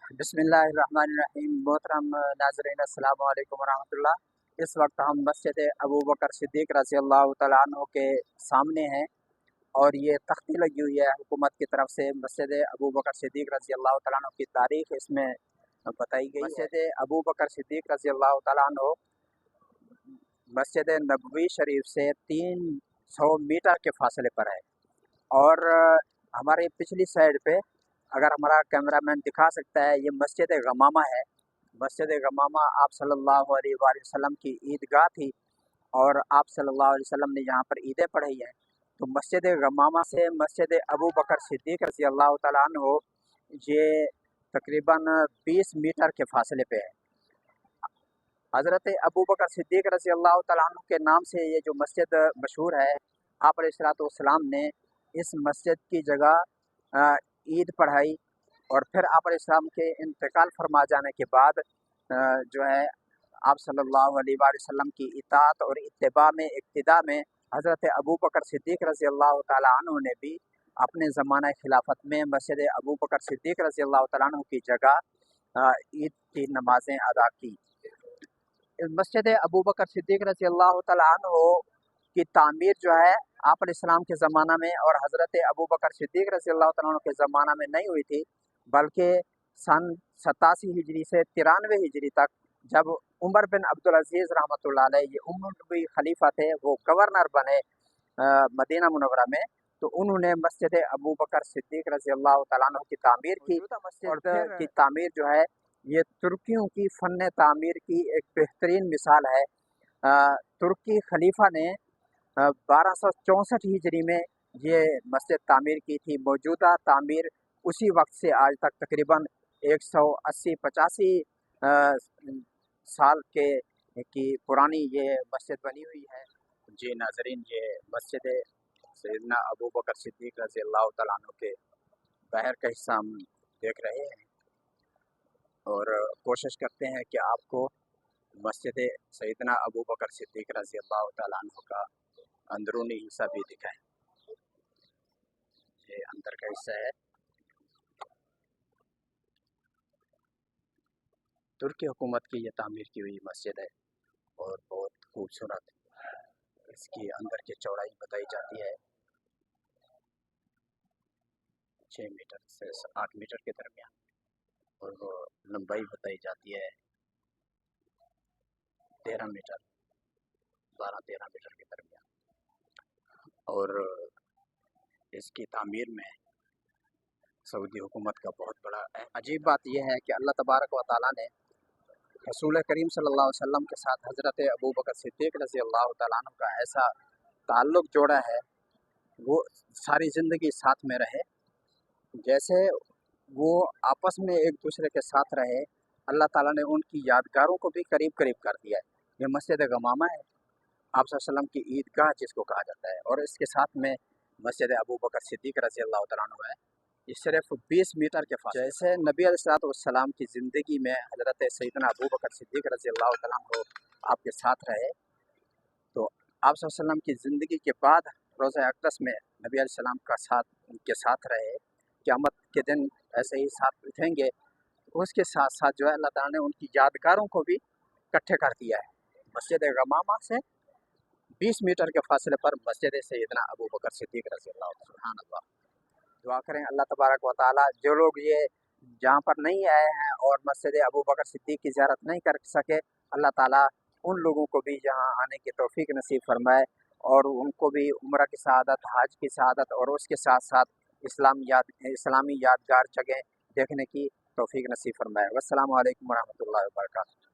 बिस्मिल्लाहिर्रहमानिर्रहीम। मोहतरम नाज़रीन, अस्सलाम वालेकुम वरहमतुल्लाह। इस वक्त हम मस्जिद अबू बकर सिद्दीक़ रज़ी अल्लाह तआला अन्हु के सामने हैं और ये तख्ती लगी हुई है हुकूमत की तरफ से। मस्जिद अबू बकर सिद्दीक़ रज़ी अल्लाह तआला अन्हु की तारीख़ इसमें बताई गई है। मस्जिद अबू बकर सिद्दीक़ रज़ी अल्लाह तआला अन्हु मस्जिद नबवी शरीफ से 300 मीटर के फासले पर है। और हमारे पिछली साइड पे अगर हमारा कैमरामैन दिखा सकता है, ये मस्जिद गमामा है। मस्जिद गमामा आप सल्लल्लाहु अलैहि वसल्लम की ईदगाह थी और आप सल्लल्लाहु अलैहि वसल्लम ने यहाँ पर ईदें पढ़ी हैं। तो मस्जिद गमामा से मस्जिद अबू बकर सिद्दीक़ रज़ी अल्लाह तआला अन्हु ये तकरीबन 20 मीटर के फासले पे है। हज़रत अबू बकर सिद्दीक़ रज़ी अल्लाह तआला अन्हु के नाम से ये जो मस्जिद मशहूर है, आप अलैहिस्सलाम ने इस मस्जिद की जगह ईद पढ़ाई और फिर आप अलैहिस्सलाम के इंतकाल फरमा जाने के बाद जो है आप सल्लल्लाहु अलैहि वसल्लम की इताअत और इत्तिबा में इक्तिदा में हज़रत अबू बकर सिद्दीक़ रज़ी अल्लाह तआला अन्हु ने भी अपने ज़माना खिलाफत में मस्जिद अबू बकर सिद्दीक़ रज़ी अल्लाह तआला अन्हु की जगह ईद की नमाज़ें अदा की। मस्जिद अबू बकर सिद्दीक़ रज़ी अल्लाह तआला अन्हु की तामीर जो है आप अलैहिस्सलाम के ज़माना में और हज़रत अबू बकर सिद्दीक़ रज़ी अल्लाह तआला अन्हु के ज़माना में नहीं हुई थी, बल्कि सन 87 हिजरी से 93 हिजरी तक जब उमर बिन अब्दुल अज़ीज़ रहमतुल्लाह अलैह ये उम्मवी खलीफा थे, वो गवर्नर बने मदीना मुनव्वरा में, तो उन्होंने मस्जिद अबू बकर सिद्दीक़ रज़ी अल्लाह तआला अन्हु की तामीर की। मस्जिद की तामीर जो है ये तुर्कियों की फ़न तामीर की एक बेहतरीन मिसाल है। तुर्की खलीफा ने 1264 हिजरी में ये मस्जिद तामीर की थी। मौजूदा तामीर उसी वक्त से आज तक तकरीबन 180-85 साल की पुरानी ये मस्जिद बनी हुई है। जी नाज़रीन, ये मस्जिद सैयदना अबू बकर सिद्दीक़ रज़ी अल्लाह तआला अन्हु के बाहर का हिस्सा हम देख रहे हैं और कोशिश करते हैं कि आपको मस्जिद सैयदना अबू बकर सिद्दीक़ रज़ी अल्लाह तआला अन्हु का अंदरूनी हिस्सा भी दिखाएं। ये अंदर का हिस्सा है। तुर्की हुकूमत की ये तामीर की हुई मस्जिद है और बहुत खूबसूरत। इसकी अंदर की चौड़ाई बताई जाती है 6 मीटर से 8 मीटर के दरमियान और वो लंबाई बताई जाती है 13 मीटर 12-13 मीटर के दरमियान। और इसकी तामीर में सऊदी हुकूमत का बहुत बड़ा अजीब बात यह है कि अल्लाह तबारक व तआला ने रसूल करीम सल्लल्लाहु अलैहि वसल्लम के साथ हज़रत अबू बकर सिद्दीक़ रज़ी अल्लाह तआला अन्हु का ऐसा ताल्लुक़ जोड़ा है, वो सारी ज़िंदगी साथ में रहे। जैसे वो आपस में एक दूसरे के साथ रहे, अल्लाह ताला ने उनकी यादगारों को भी करीब करीब कर दिया है। ये मस्जिद गमामा है, आप सल्लल्लाहु अलैहि वसल्लम की ईदगाह जिसको कहा जाता है, और इसके साथ में मस्जिद अबू बकर सिद्दीक़ रज़ी अल्लाह तआला अन्हु है। ये सिर्फ 20 मीटर के फासले। जैसे नबी अलैहिस्सलाम की ज़िंदगी में हज़रत सैयदना अबू बकर सिद्दीक़ रज़ी अल्लाह तआला अन्हु आपके साथ रहे, तो आप सल्लल्लाहु अलैहि वसल्लम की ज़िंदगी के बाद रोज़ा अक़दस में नबी अलैहिस्सलाम का साथ उनके साथ रहे। क़यामत के दिन ऐसे ही साथ उठेंगे। उसके साथ साथ जो है अल्लाह ताला ने उनकी यादगारों को भी इकट्ठे कर दिया है। मस्जिद गमामा से 20 मीटर के फासले पर मस्जिद सैयदना अबू बकर सिद्दीक़ रज़ी अल्लाह तआला। सुभान अल्लाह। दुआ करें अल्लाह तबारक व तआला जो लोग ये जहाँ पर नहीं आए हैं और मस्जिद अबू बकर सिद्दीक़ की ज़ियारत नहीं कर सके, अल्लाह ताला उन लोगों को भी यहाँ आने की तौफ़ीक नसीब फरमाए और उनको भी उम्रा की सआदत, हज की सआदत और उसके साथ साथ इस्लामी यादगार जगह देखने की तौफ़ीक नसीब फरमाए। वस्सलामु अलैकुम वरहमतुल्लाहि वबरकातुहू।